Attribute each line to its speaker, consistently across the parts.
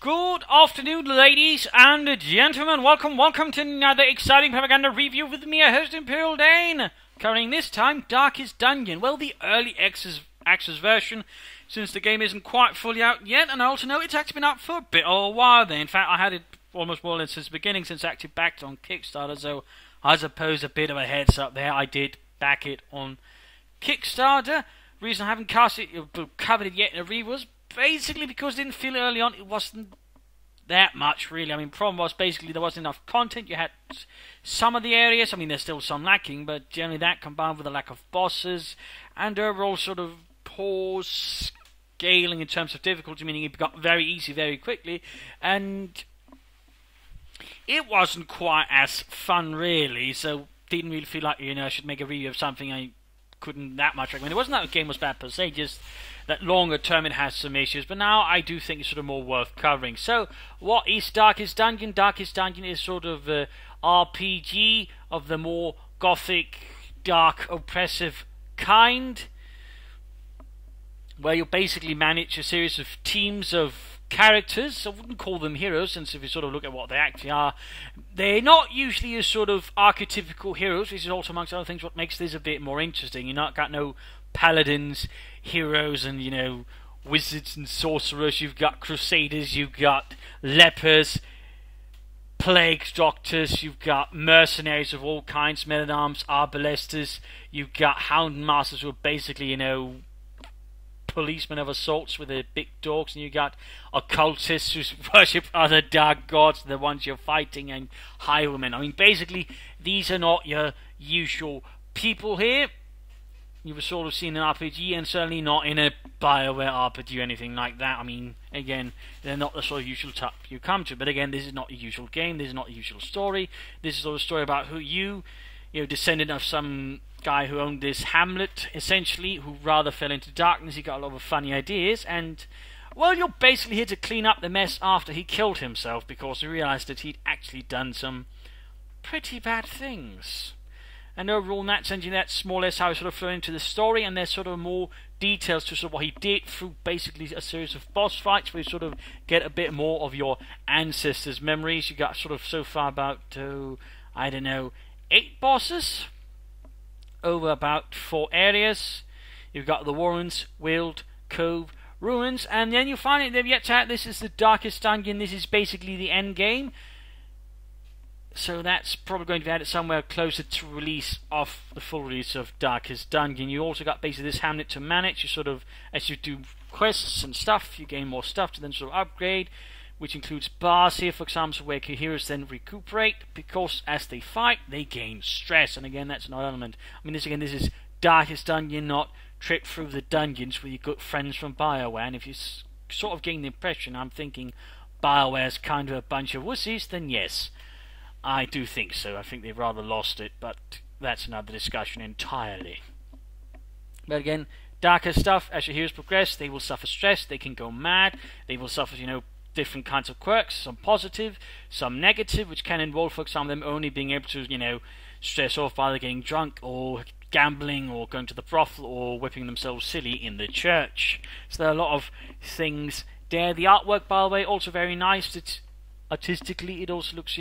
Speaker 1: Good afternoon, ladies and gentlemen. Welcome to another exciting propaganda review with me, your host, Imperial Dane. Covering this time, Darkest Dungeon. Well, the early access version, since the game isn't quite fully out yet, and I also know it's actually been out for a bit of a while there. In fact, I had it almost more or less since the beginning, since it actually backed on Kickstarter, so I suppose a bit of a heads up there. I did back it on Kickstarter. The reason I haven't covered it yet in a review was basically because I didn't feel early on it wasn't that much, really. I mean, the problem was basically there wasn't enough content. You had some of the areas, I mean, there's still some lacking, but generally that combined with the lack of bosses and overall sort of poor scaling in terms of difficulty, meaning it got very easy very quickly, and it wasn't quite as fun, really, so didn't really feel like, I should make a review of something I couldn't that much recommend. It wasn't that the game was bad per se, just that longer term it has some issues, but now I do think it's sort of more worth covering. So, what is Darkest Dungeon? Darkest Dungeon is sort of a RPG of the more gothic, dark, oppressive kind, where you basically manage a series of teams of characters. I wouldn't call them heroes, since if you sort of look at what they actually are, they're not usually a sort of archetypical heroes, which is also amongst other things what makes this a bit more interesting. You're not got no paladins, heroes, and wizards and sorcerers. You've got crusaders, you've got lepers, plague doctors, you've got mercenaries of all kinds, men-at-arms, arbalesters, you've got hound masters who are basically, policemen of assaults with their big dogs, and you got occultists who worship other dark gods, the ones you're fighting, and highwaymen. I mean, basically, these are not your usual people here. You've sort of seen an RPG, and certainly not in a BioWare RPG or anything like that. I mean, again, they're not the sort of usual type you come to. But again, this is not a usual game. This is not a usual story. This is sort of a story about who descendant of some guy who owned this hamlet, essentially, who rather fell into darkness. He got a lot of funny ideas, and, well, you're basically here to clean up the mess after he killed himself, because he realized that he'd actually done some pretty bad things. And overall, that's more or less how I sort of flow into the story, and there's sort of more details to sort of what he did through basically a series of boss fights, where you sort of get a bit more of your ancestors' memories. You got sort of so far about, 8 bosses over about 4 areas. You've got the Warrens, Weald, Cove, Ruins, and then you find it they've yet to have. This is the Darkest Dungeon. This is basically the end game. So that's probably going to be added somewhere closer to release of the full release of Darkest Dungeon. You also got basically this hamlet to manage. You sort of, as you do quests and stuff, you gain more stuff to then sort of upgrade, which includes bars here, for example, where heroes then recuperate, because as they fight, they gain stress. And again, that's another element. I mean, this is Darkest Dungeon, not Trip Through the Dungeons with your good friends from BioWare. And if you sort of gain the impression I'm thinking BioWare's kind of a bunch of wussies, then yes, I do think so. I think they've rather lost it, but that's another discussion entirely. But again, darker stuff. As your heroes progress, they will suffer stress, they can go mad, they will suffer, different kinds of quirks, some positive, some negative, which can involve, for example, them only being able to, stress off by either getting drunk or gambling or going to the brothel or whipping themselves silly in the church. So there are a lot of things there. The artwork, by the way, also very nice. It's artistically, it also looks,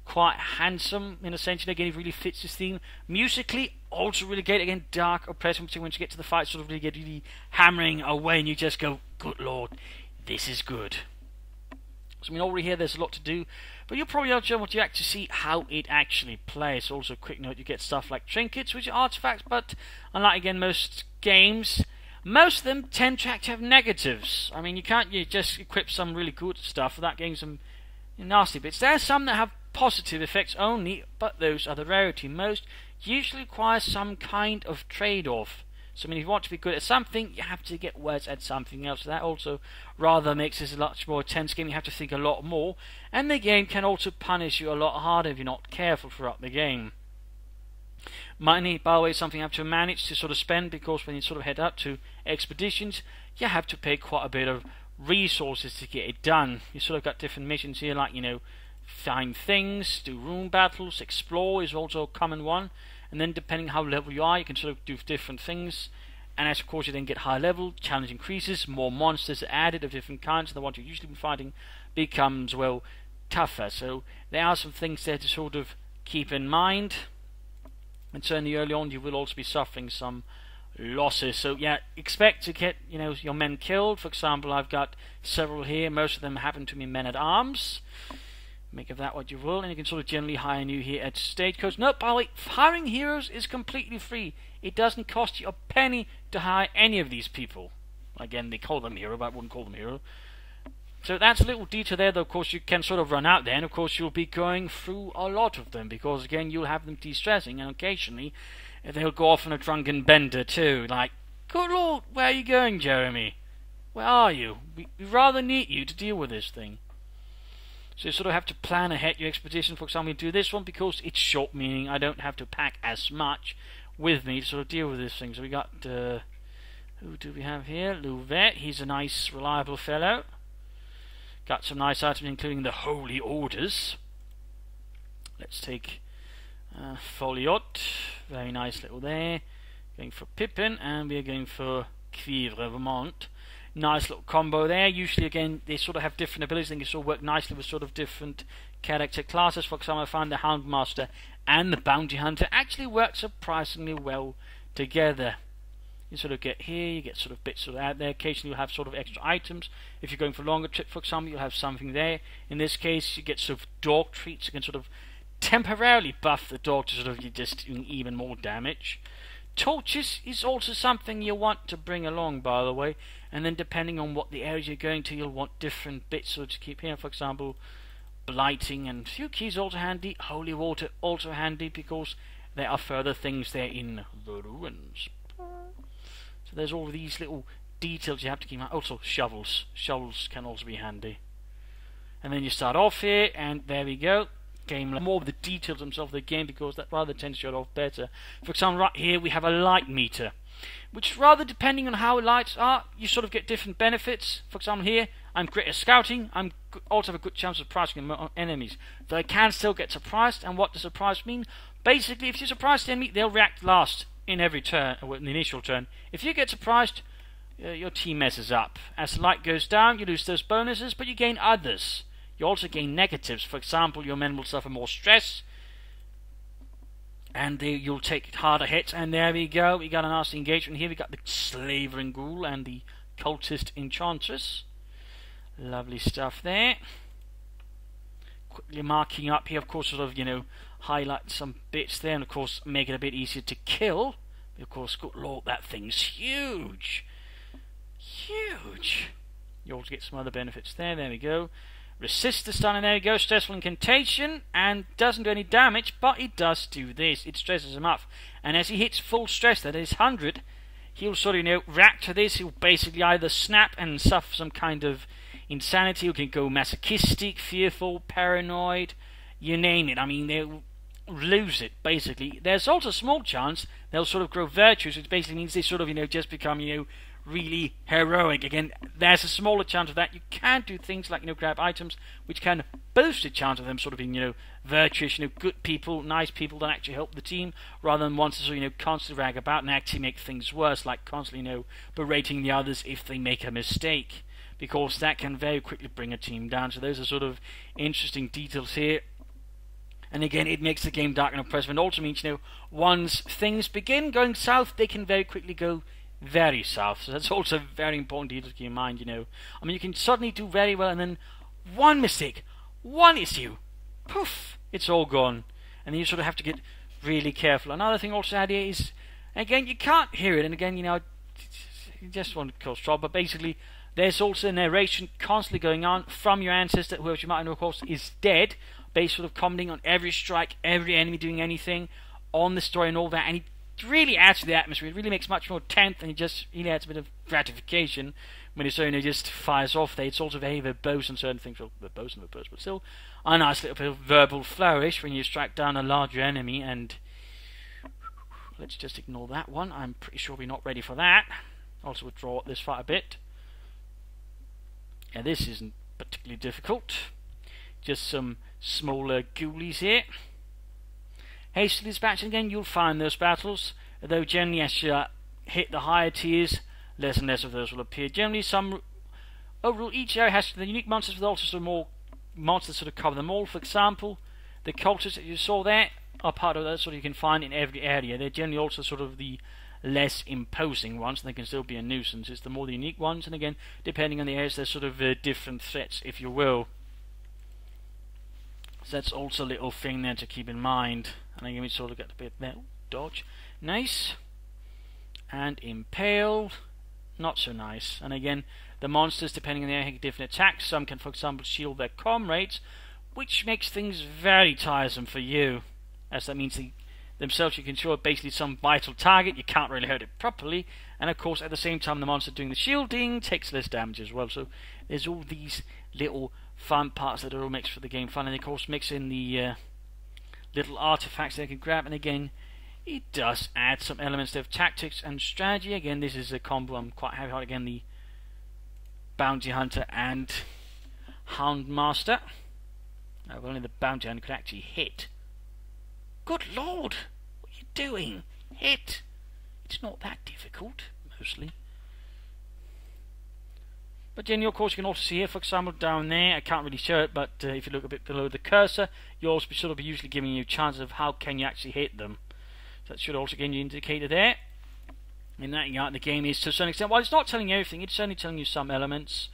Speaker 1: quite handsome in a sense. Again, it really fits this theme. Musically, also really great. Again, dark, oppressive. Once you get to the fight, sort of really hammering away, and you just go, "Good Lord, this is good." So, I mean, already here there's a lot to do, but you'll probably enjoy what you actually see how it actually plays. Also, a quick note: you get stuff like trinkets, which are artifacts, but unlike again most games, most of them tend to actually have negatives. I mean, you just equip some really good stuff without getting some nasty bits. There are some that have positive effects only, but those are the rarity. Most usually require some kind of trade-off. So, I mean, if you want to be good at something, you have to get worse at something else. So that also rather makes this a much more intense game. You have to think a lot more, and the game can also punish you a lot harder if you're not careful throughout the game. Money, by the way, is something you have to manage to sort of spend, because when you sort of head out to expeditions, you have to pay quite a bit of resources to get it done. You sort of got different missions here, like, find things, do room battles, explore is also a common one, and then depending how level you are, you can sort of do different things And as of course you then get higher level, challenge increases, more monsters are added of different kinds, and the ones you've usually been fighting becomes, well, tougher. So there are some things there to sort of keep in mind. And certainly early on you will also be suffering some losses. So yeah, expect to get, you know, your men killed. For example, I've got several here. Most of them happen to be men-at-arms. Make of that what you will, and you can sort of generally hire new here at Stagecoach. No, by the way, hiring heroes is completely free. It doesn't cost you a penny to hire any of these people. Again, they call them hero, but I wouldn't call them hero. So that's a little detail there, though of course you can sort of run out there, and of course you'll be going through a lot of them, because again you'll have them de-stressing, and occasionally they'll go off on a drunken bender too, like, good lord, where are you going, Jeremy? Where are you? We rather need you to deal with this thing. So you sort of have to plan ahead your expedition. For example, you do this one because it's short, meaning I don't have to pack as much with me to sort of deal with this thing. So we got, who do we have here? Louvet, he's a nice, reliable fellow. Got some nice items, including the Holy Orders. Let's take Folliot, very nice little there. Going for Pippin, and we're going for Cuivre Vermont. Nice little combo there. Usually, again, they sort of have different abilities. They can sort of work nicely with sort of different character classes. For example, I found the Houndmaster and the Bounty Hunter actually work surprisingly well together. You sort of get here, you get sort of bits sort of out there. Occasionally, you'll have sort of extra items. If you're going for a longer trip, for example, you'll have something there. In this case, you get sort of dog treats. You can sort of temporarily buff the dog to sort of just doing even more damage. Torches is also something you want to bring along, by the way, and then depending on what the areas you're going to, you'll want different bits so to keep here. For example, blighting and a few keys also handy. Holy water also handy because there are further things there in the ruins. So there's all of these little details you have to keep in mind. Also shovels. Shovels can also be handy. And then you start off here, and there we go. Game more of the details themselves of the game, because that rather tends to show it off better. For example, right here we have a light meter, which rather depending on how lights are, you sort of get different benefits. For example, here I'm great at scouting. I'm also have a good chance of surprising enemies, though I can still get surprised. And what does surprise mean? Basically, if you surprise the enemy, they'll react last in every turn, or in the initial turn. If you get surprised, your team messes up. As the light goes down, you lose those bonuses, but you gain others. You also gain negatives. For example, your men will suffer more stress, and you'll take harder hits. And there we go. We got a nasty engagement here. We got the Slavering Ghoul and the Cultist Enchantress. Lovely stuff there. Quickly marking up here, of course, sort of, you know, highlight some bits there, and of course make it a bit easier to kill. But of course, good lord, that thing's huge. Huge. You also get some other benefits there. There we go. Resist the stun, and there we go. Stressful Incantation, and doesn't do any damage, but it does do this. It stresses him up, and as he hits full stress, that is 100, he'll sort of, you know, react to this. He'll basically either snap and suffer some kind of insanity, or can go masochistic, fearful, paranoid, you name it. I mean, they'll lose it, basically. There's also a small chance they'll sort of grow virtuous, which basically means they sort of, you know, just become, you know, really heroic. Again, there's a smaller chance of that. You can do things like, you know, grab items which can boost the chance of them sort of being, you know, virtuous, you know, good people, nice people that actually help the team, rather than ones that sort of, you know, constantly rag about and actually make things worse, like constantly, you know, berating the others if they make a mistake, because that can very quickly bring a team down. So those are sort of interesting details here. And again, it makes the game dark and oppressive, and also means, you know, once things begin going south, they can very quickly go very south. So that's also a very important detail to keep in mind, you know. I mean, you can suddenly do very well, and then one mistake, one issue, poof, it's all gone. And then you sort of have to get really careful. Another thing also out here is, again, you can't hear it, and again, you know, you just want to cause trouble, but basically, there's also a narration constantly going on from your ancestor, who, as you might know, of course, is dead, based sort of commenting on every strike, every enemy doing anything, on the story and all that, and he really adds to the atmosphere. It really makes much more tense, and it just really adds a bit of gratification when it's, you know, just fires off there. It's also very verbose on certain things, well, verbose and verbose, but still a nice little bit of verbal flourish when you strike down a larger enemy. And let's just ignore that one. I'm pretty sure we're not ready for that. Also withdraw this fight a bit. Yeah, this isn't particularly difficult. Just some smaller ghoulies here. Hastily dispatching again, you'll find those battles, though generally as you're hit the higher tiers, less and less of those will appear. Generally, overall, each area has the unique monsters with also some more monsters sort of cover them all. For example, the cultists that you saw there are part of that sort of you can find in every area. They're generally also sort of the less imposing ones, and they can still be a nuisance. It's the more the unique ones, and again, depending on the areas, there's sort of different threats, if you will. So that's also a little thing there to keep in mind. And again, we sort of get a bit there. Dodge, nice, and impale, not so nice. And again, the monsters, depending on the area, have different attacks. Some can, for example, shield their comrades, which makes things very tiresome for you, as that means themselves you can show basically some vital target, you can't really hurt it properly, and of course at the same time the monster doing the shielding takes less damage as well. So there's all these little fun parts that are all makes for the game fun, and of course mix in the little artifacts they can grab, and again it does add some elements of tactics and strategy. Again, this is a combo I'm quite happy with. Again, the Bounty Hunter and Houndmaster. If only the Bounty Hunter could actually hit. Good lord! What are you doing? Hit! It's not that difficult, mostly. But then, of course, you can also see here, for example, down there, I can't really show it, but if you look a bit below the cursor, you'll also be sort of usually giving you chances of how can you actually hit them. So that should also give you an indicator there. And that the game is to a certain extent, while it's not telling you everything, it's only telling you some elements.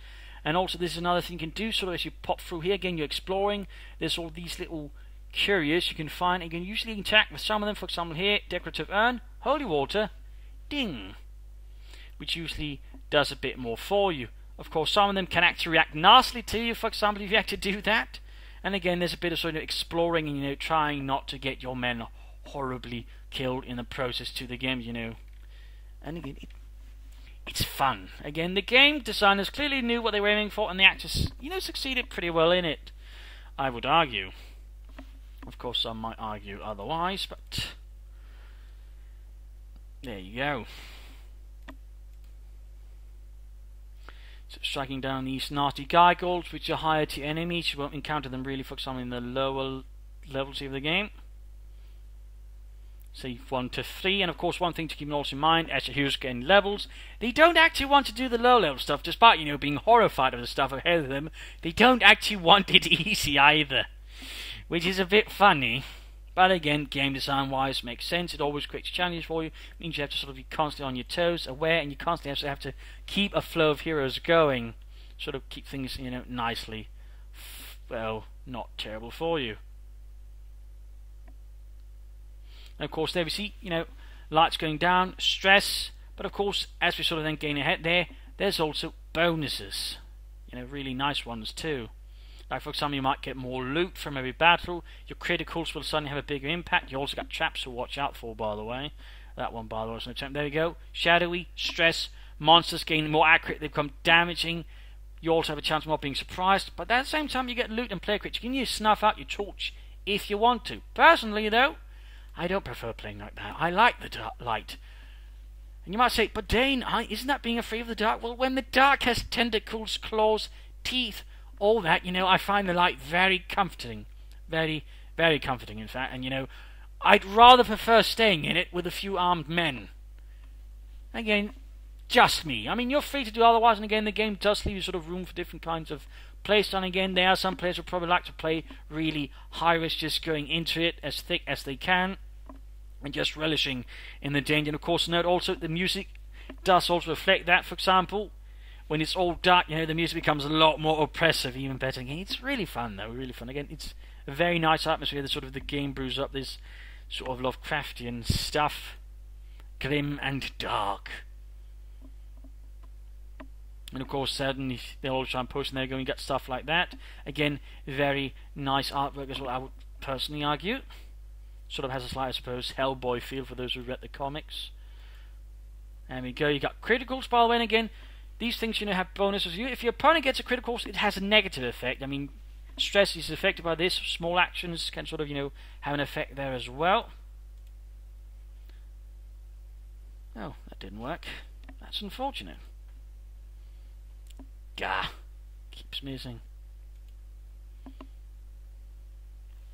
Speaker 1: And also, this is another thing you can do, sort of as you pop through here, again, you're exploring, there's all these little curious you can find, and you can usually interact with some of them. For example here, decorative urn, holy water, ding, which usually does a bit more for you. Of course, some of them can actually react nastily to you, for example, if you actually do that. And again, there's a bit of sort of exploring and trying not to get your men horribly killed in the process to the game, And again, it's fun. Again, the game designers clearly knew what they were aiming for, and the actors, succeeded pretty well in it, I would argue. Of course, some might argue otherwise, but there you go. So striking down these nasty gargoyles, which are higher tier enemies. You won't encounter them really, for example, in the lower levels of the game. Say 1 to 3, and of course one thing to keep also in mind as your heroes gain levels, they don't actually want to do the low level stuff, despite being horrified of the stuff ahead of them. They don't actually want it easy either, which is a bit funny. But again, game design wise makes sense. It always creates challenges for you. It means you have to sort of be constantly on your toes, aware, and you constantly have to keep a flow of heroes going, sort of keep things nicely, well, not terrible for you. And of course, there we see, lights going down, stress, but of course, as we sort of then gain ahead there's also bonuses, really nice ones too. Like, for example, you might get more loot from every battle, your criticals will suddenly have a bigger impact. You also got traps to watch out for, by the way. That one, by the way, was no attempt. There we go. Shadowy, stress, monsters gain more accurate, they become damaging. You also have a chance of not being surprised, but at the same time, you get loot and player crits. You can use snuff out your torch if you want to. Personally, though, I don't prefer playing like that. I like the dark light. And you might say, but Dane, isn't that being afraid of the dark? Well, when the dark has tentacles, claws, teeth, all that, I find the light very comforting. Very, very comforting, in fact. And, I'd rather prefer staying in it with a few armed men. Again, just me. I mean, you're free to do otherwise, and again, the game does leave you sort of room for different kinds of playstyle. And again, there are some players who probably like to play really high risk, just going into it as thick as they can, and just relishing in the danger. And of course, note also the music does also reflect that. For example, when it's all dark, the music becomes a lot more oppressive, even better. Again, it's really fun though, really fun. Again, it's a very nice atmosphere. The sort of the game brews up this sort of Lovecraftian stuff, grim and dark. And of course, certainly they'll all try and post in there going, you got stuff like that. Again, very nice artwork as well, I would personally argue. Sort of has a slight, I suppose, Hellboy feel for those who read the comics. There we go. You got criticals, by the way, and again, these things, have bonuses. If your opponent gets a critical, it has a negative effect. I mean, stress is affected by this. Small actions can sort of, have an effect there as well. Oh, that didn't work. That's unfortunate. Gah. Keeps missing.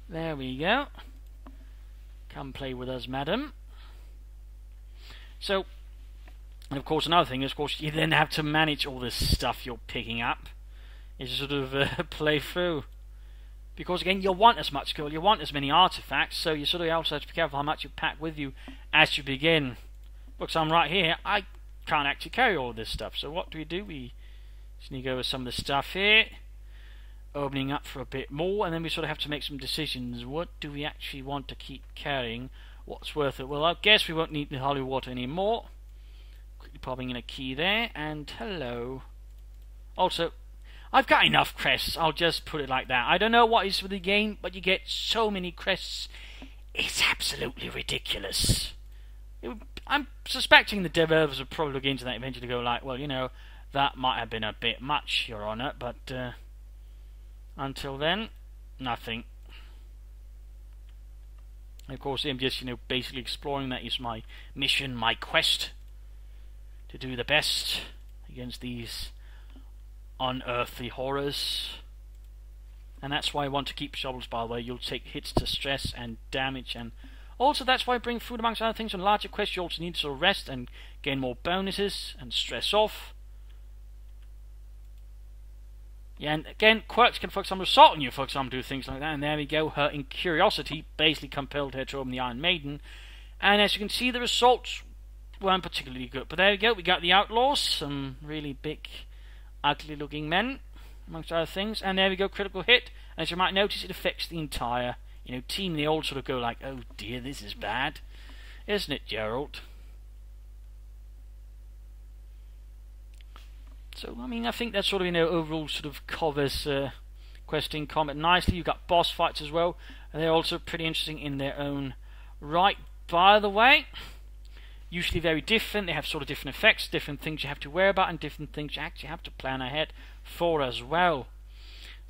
Speaker 1: There we go. Come play with us, madam. So, And of course, another thing is, of course, you then have to manage all this stuff you're picking up. You sort of play through. Because again, you want as much gold, you want as many artifacts, so you sort of also have to be careful how much you pack with you as you begin. Because I'm right here, I can't actually carry all this stuff. So what do? We sneak over some of the stuff here, opening up for a bit more, and then we sort of have to make some decisions. What do we actually want to keep carrying? What's worth it? Well, I guess we won't need the holy water anymore. Quickly popping in a key there, and hello. Also, I've got enough crests, I'll just put it like that. I don't know what is with the game, but you get so many crests. It's absolutely ridiculous. I'm suspecting the developers will probably look into that eventually, go like, well, you know, that might have been a bit much, Your Honour, but until then, nothing. And of course, I'm just, you know, basically exploring. That is my mission, my quest, to do the best against these unearthly horrors. And that's why I want to keep shovels, by the way. You'll take hits to stress and damage, and also that's why I bring food amongst other things. On larger quests, you also need to sort of rest and gain more bonuses and stress off. Yeah, and again, quirks can, for example, assault on you, for example, do things like that. And there we go, her incuriosity basically compelled her to open the Iron Maiden. And as you can see, the results weren't particularly good. But there we go, we got the outlaws, some really big, ugly looking men, amongst other things. And there we go, critical hit. As you might notice, it affects the entire, you know, team. They all sort of go like, oh dear, this is bad. Isn't it, Gerald? So, I mean, I think that sort of, you know, overall sort of covers questing combat nicely. You've got boss fights as well, and they're also pretty interesting in their own right. By the way, usually very different. They have sort of different effects, different things you have to worry about, and different things you actually have to plan ahead for as well.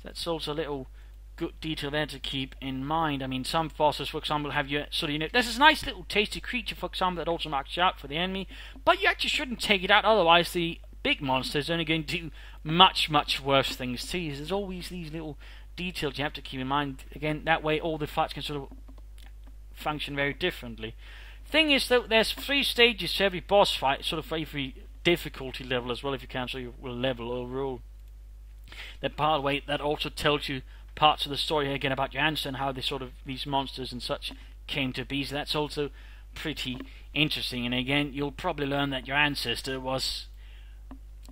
Speaker 1: So that's also a little good detail there to keep in mind. I mean, some bosses, for example, have you sort of, you know, there's this nice little tasty creature, for example, that also marks you out for the enemy, but you actually shouldn't take it out, otherwise the big monster is only going to do much, much worse things to you. There's always these little details you have to keep in mind. Again, that way all the fights can sort of function very differently. Thing is, though, there's 3 stages to every boss fight, sort of for every difficulty level as well, if you can, so you will level overall. That, by the way, that also tells you parts of the story again about your ancestor and how they sort of, these monsters and such came to be. So that's also pretty interesting. And again, you'll probably learn that your ancestor was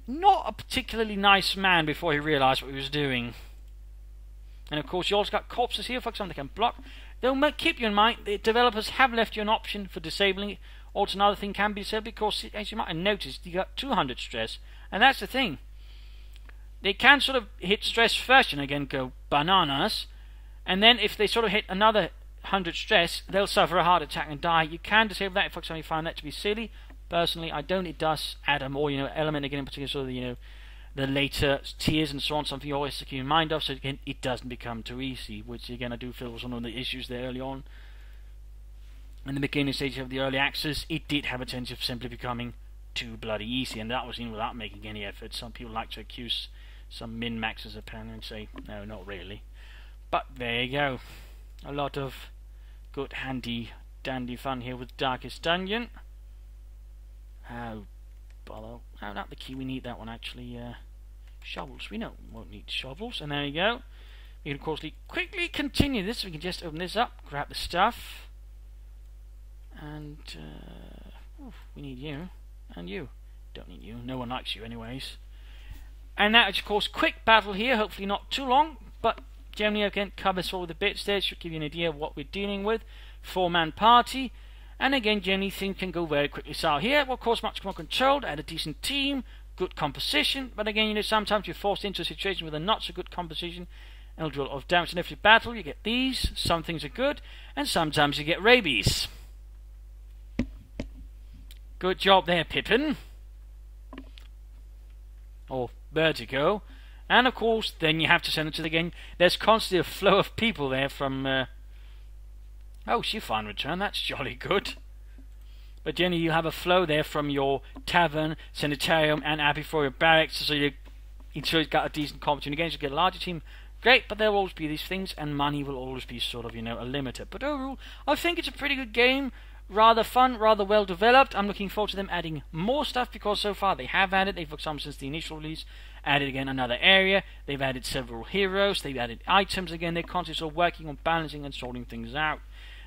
Speaker 1: not a particularly nice man before he realised what he was doing. And of course, you also got corpses here, for example, they can block. They'll keep you in mind, the developers have left you an option for disabling it. Also, another thing can be disabled because, as you might have noticed, you got 200 stress. And that's the thing. They can sort of hit stress first and again go bananas. And then if they sort of hit another 100 stress, they'll suffer a heart attack and die. You can disable that if, for example, you find that to be silly. Personally, I don't. It does add a more, you know, element again, in particular, sort of, you know, the later tiers and so on. Something you always to keep in mind of. So again, it doesn't become too easy, which again I do feel was one of the issues there early on. In the beginning stage of the early access, it did have a tendency of simply becoming too bloody easy, and that was in without making any effort. Some people like to accuse some min maxes apparently and say no, not really. But there you go. A lot of good, handy, dandy fun here with Darkest Dungeon. Oh, bother. Oh, not the key, we need that one actually. Shovels, we won't need shovels. And there you go. We can of course quickly continue this. We can just open this up, grab the stuff. And, we need you. And you. Don't need you. No one likes you anyways. And that is of course quick battle here, hopefully not too long. But generally again covers all the bits there. Should give you an idea of what we're dealing with. 4-man party. And again, generally things can go very quickly. So here, well, of course, much more controlled, add a decent team, good composition. But again, you know, sometimes you're forced into a situation with a not so good composition, and it'll do a lot of damage. In every battle, you get these. Some things are good, and sometimes you get rabies. Good job there, Pippin. Or Vertigo. And of course, then you have to send it to the game. There's constantly a flow of people there from. Oh, she finally returned. That's jolly good. But generally, you have a flow there from your tavern, sanitarium, and abbey for your barracks, so you ensure you've got a decent competition. Again, you get a larger team. Great, but there will always be these things, and money will always be sort of, you know, a limiter. But overall, I think it's a pretty good game. rather fun, rather well developed. I'm looking forward to them adding more stuff, because so far they have added, for example, since the initial release, added again another area. They've added several heroes. They've added items again. They're constantly sort of working on balancing and sorting things out.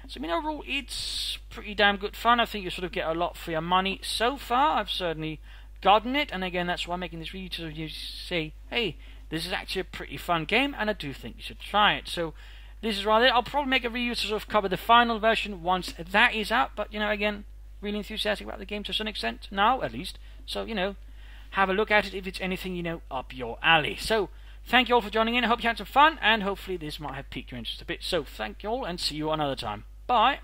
Speaker 1: So, I mean, overall, it's pretty damn good fun. I think you sort of get a lot for your money so far. I've certainly gotten it, and again, that's why I'm making this review, to sort of say, hey, this is actually a pretty fun game, and I do think you should try it. So, this is rather it. I'll probably make a review to sort of cover the final version once that is out, but, again, really enthusiastic about the game to some extent, now, at least. So, have a look at it if it's anything, up your alley. So, thank you all for joining in. I hope you had some fun, and hopefully this might have piqued your interest a bit. So, thank you all, and see you another time. Bye.